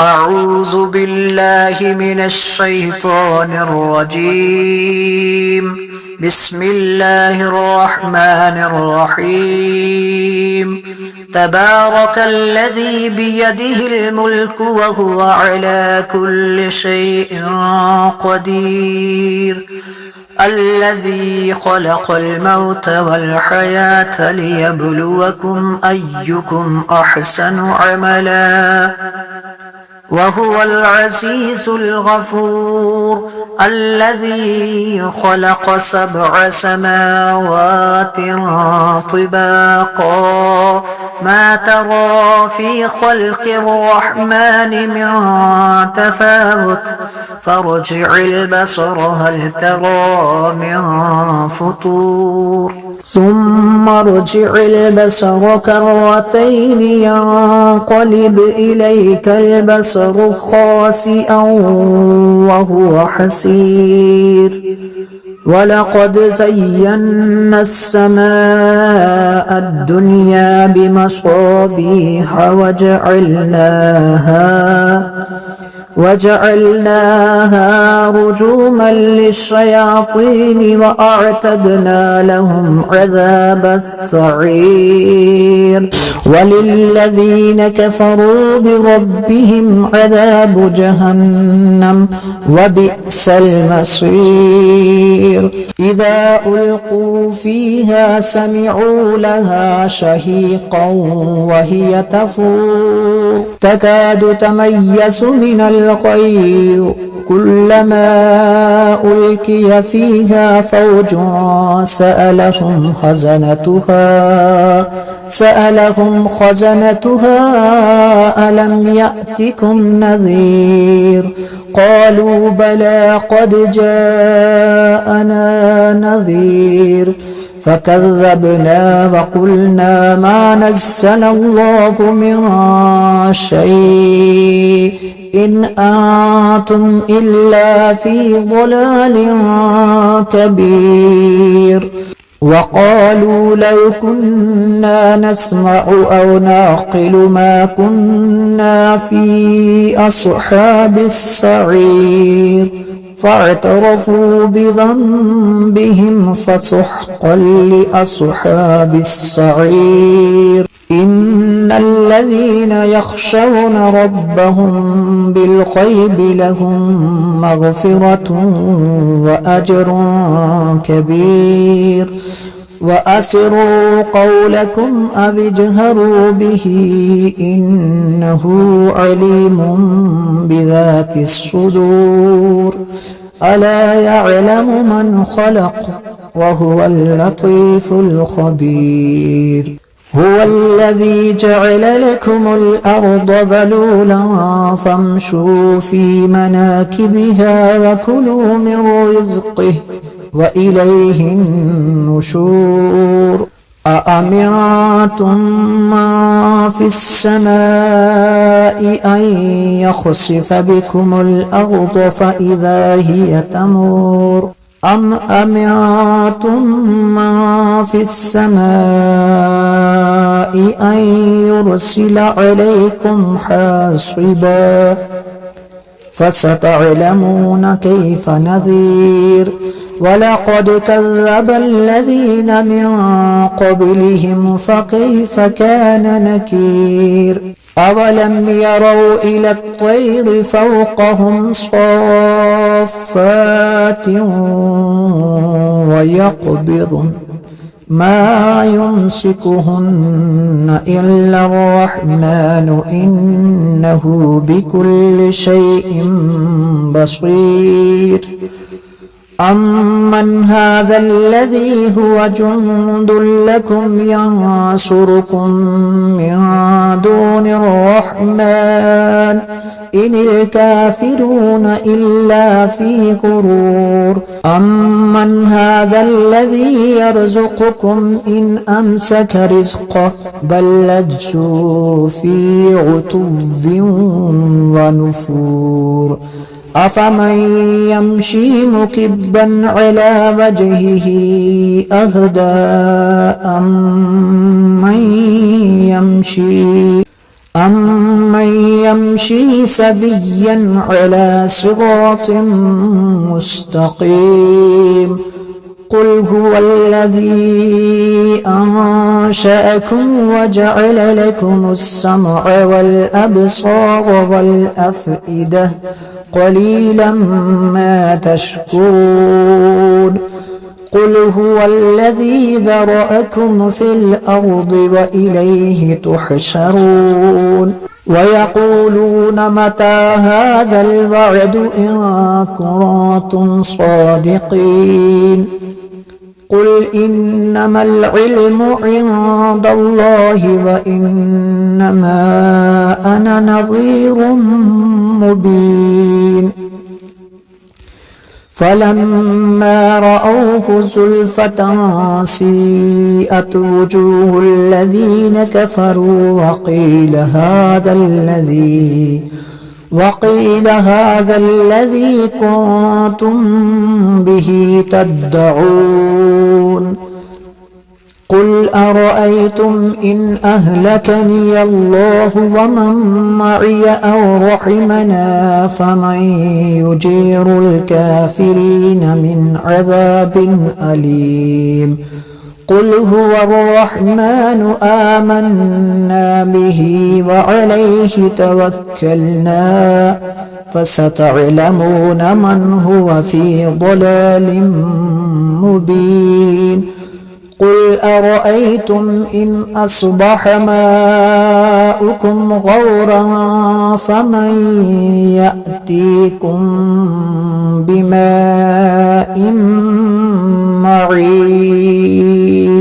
أعوذ بالله من الشيطان الرجيم. بسم الله الرحمن الرحيم. تبارك الذي بيده الملك وهو على كل شيء قدير. الذي خلق الموت والحياة ليبلوكم أيكم أحسن عملا وهو العزيز الغفور. الذي خلق 7 سماوات طباقا ما ترى في خلق الرحمن من تفاوت فارجع البصر هل ترى من فطور ثم ارجع البصر كرتين ينقلب إليك البصر خاسئا وهو حسير. ولقد زينا السماء الدنيا بمصابيح وجعلناها رجوما للشياطين وأعتدنا لهم عذاب السعير. وللذين كفروا بربهم عذاب جهنم وبئس المصير. إذا ألقوا فيها سمعوا لها شهيقا وهي تفور تكاد تميز من الغيظ كلما ألقي فيها فوج سألهم خزنتها ألم يأتكم نذير قالوا بلى قد جاءنا نذير فكذبنا وقلنا ما نزل الله من شيء إن أنتم إلا في ضلال كبير. وقالوا لو كنا نسمع أو نعقل ما كنا في أصحاب السعير فاعترفوا بذنبهم فسحقا لأصحاب السعير. إن الذين يخشون ربهم بالغيب لهم مغفرة وأجر كبير. وأسروا قولكم أو اجهروا به إنه عليم بذات الصدور. ألا يعلم من خلق وهو اللطيف الخبير. هو الذي جعل لكم الأرض ذلولا فامشوا في مناكبها وكلوا من رزقه وإليه النشور. أأمنتم من في السماء أن يخسف بكم الأرض فإذا هي تمور أم أمنتم من في السماء أن يرسل عليكم حاصبا فستعلمون كيف نذير. ولقد كذب الذين من قبلهم فكيف كان نكير. أولم يروا إلى الطير فوقهم صافات ويقبضن ما يمسكهن إلا الرحمن إنه بكل شيء بصير. أمن هذا الذي هو جند لكم ينصركم من دون الرحمن إن الكافرون إلا في غرور. أمن هذا الذي يرزقكم إن أمسك رزقه بل لجوا في عتو ونفور. أفمن يمشي مكبا على وجهه أهدى أمن أمن يمشي سويا على صراط مستقيم قل هو الذي أنشأكم وجعل لكم السمع والأبصار والأفئدة قليلا ما تشكرون قل هو الذي ذرأكم في الأرض وإليه تحشرون ويقولون متى هذا الوعد إن كنتم صادقين قل إنما العلم عند الله وإنما أنا نظير مبين فلما رأوه زلفة سيئت وجوه الذين كفروا وقيل هذا الذي كنتم به تدعون قل أرأيتم إن أهلكني الله ومن معي أو رحمنا فمن يجير الكافرين من عذاب أليم قل هو الرحمن آمنا به وعليه توكلنا فستعلمون من هو في ضلال مبين قل أرأيتم إن أصبح ماؤكم غورا فمن يأتيكم بماء معين